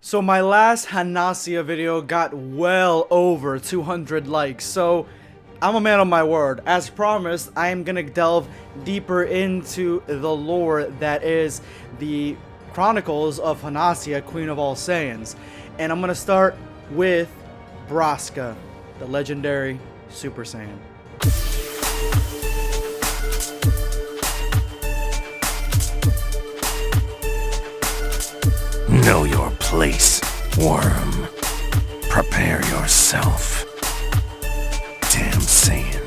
So my last Hanasia video got well over 200 likes, so I'm a man of my word. As promised, I am gonna delve deeper into the lore that is the Chronicles of Hanasia, Queen of all Saiyans. And I'm gonna start with Brasca, the legendary Super Saiyan. Know your place, worm. Prepare yourself. Damn Saiyan.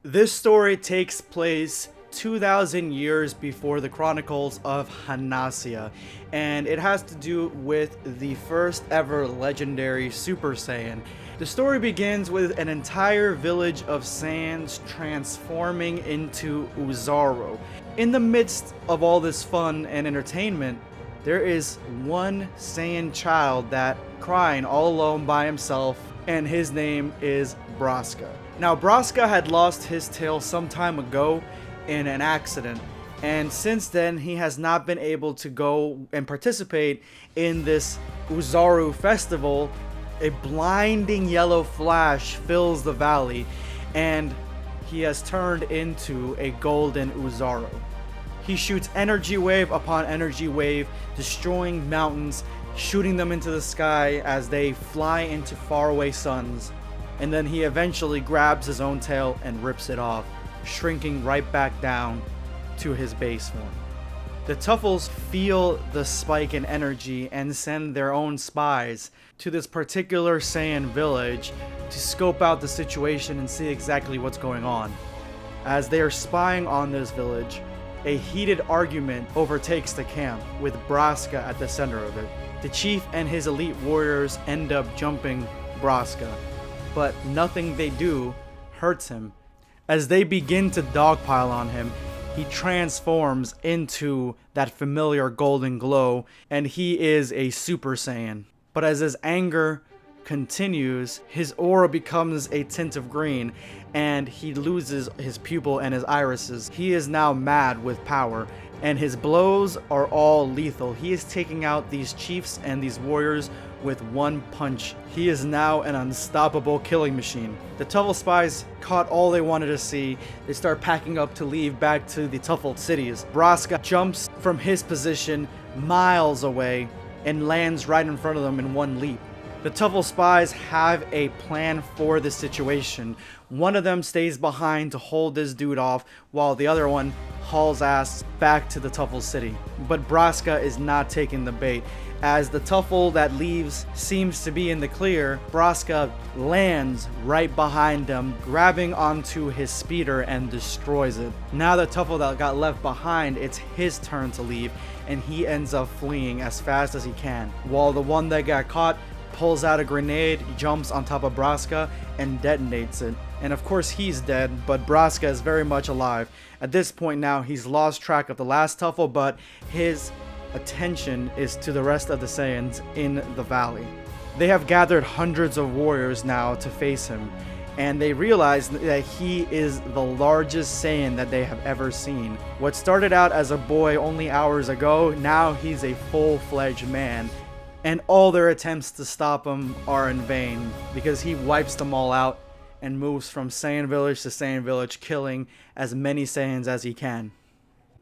This story takes place 2,000 years before the Chronicles of Hanasia, and it has to do with the first ever legendary Super Saiyan. The story begins with an entire village of Saiyans transforming into Uzaru. In the midst of all this fun and entertainment, there is one Saiyan child that crying all alone by himself, and his name is Brasca. Now, Brasca had lost his tail some time ago in an accident, and since then he has not been able to go and participate in this Uzaru festival. A blinding yellow flash fills the valley, and he has turned into a golden Uzaru. He shoots energy wave upon energy wave, destroying mountains, shooting them into the sky as they fly into faraway suns, and then he eventually grabs his own tail and rips it off, shrinking right back down to his base form. The Tuffles feel the spike in energy and send their own spies to this particular Saiyan village to scope out the situation and see exactly what's going on. As they are spying on this village, a heated argument overtakes the camp, with Brasca at the center of it. The chief and his elite warriors end up jumping Brasca, but nothing they do hurts him. As they begin to dogpile on him, he transforms into that familiar golden glow, and he is a Super Saiyan. But as his anger continues, his aura becomes a tint of green, and he loses his pupil and his irises. He is now mad with power, and his blows are all lethal. He is taking out these chiefs and these warriors with one punch. He is now an unstoppable killing machine. The Tuffle spies caught all they wanted to see. They start packing up to leave back to the Tuffle cities. Brasca jumps from his position miles away and lands right in front of them in one leap. The Tuffle spies have a plan for this situation. One of them stays behind to hold this dude off, while the other one hauls ass back to the Tuffle city. But Brasca is not taking the bait. As the Tuffle that leaves seems to be in the clear, Brasca lands right behind them, grabbing onto his speeder and destroys it. Now the Tuffle that got left behind, it's his turn to leave, and he ends up fleeing as fast as he can, while the one that got caught pulls out a grenade, jumps on top of Brasca, and detonates it. And of course he's dead, but Brasca is very much alive. At this point now, he's lost track of the last Tuffle, but his attention is to the rest of the Saiyans in the valley. They have gathered hundreds of warriors now to face him, and they realize that he is the largest Saiyan that they have ever seen. What started out as a boy only hours ago, now he's a full-fledged man. And all their attempts to stop him are in vain, because he wipes them all out and moves from Saiyan village to Saiyan village, killing as many Saiyans as he can.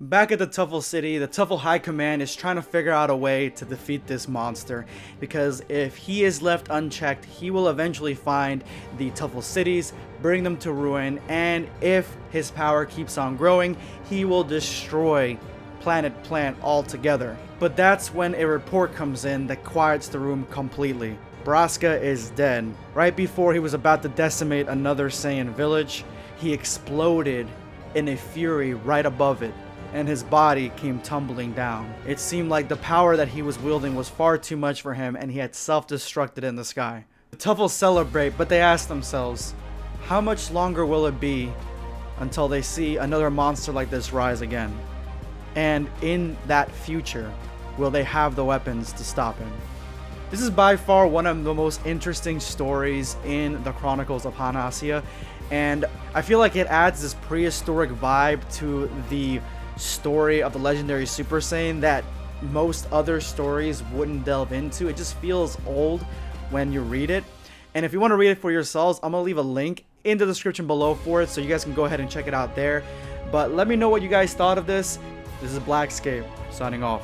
Back at the Tuffle city, the Tuffle High Command is trying to figure out a way to defeat this monster, because if he is left unchecked, he will eventually find the Tuffle cities, bring them to ruin, and if his power keeps on growing, he will destroy Planet Plant altogether. But that's when a report comes in that quiets the room completely. Brasca is dead. Right before he was about to decimate another Saiyan village, he exploded in a fury right above it, and his body came tumbling down. It seemed like the power that he was wielding was far too much for him, and he had self-destructed in the sky. The Tuffles celebrate, but they ask themselves, how much longer will it be until they see another monster like this rise again? And in that future, will they have the weapons to stop him? This is by far one of the most interesting stories in the Chronicles of Hanasia, and I feel like it adds this prehistoric vibe to the story of the legendary Super Saiyan that most other stories wouldn't delve into. It just feels old when you read it. And if you want to read it for yourselves, I'm going to leave a link in the description below for it, so you guys can go ahead and check it out there. But let me know what you guys thought of this. This is BlackScape signing off.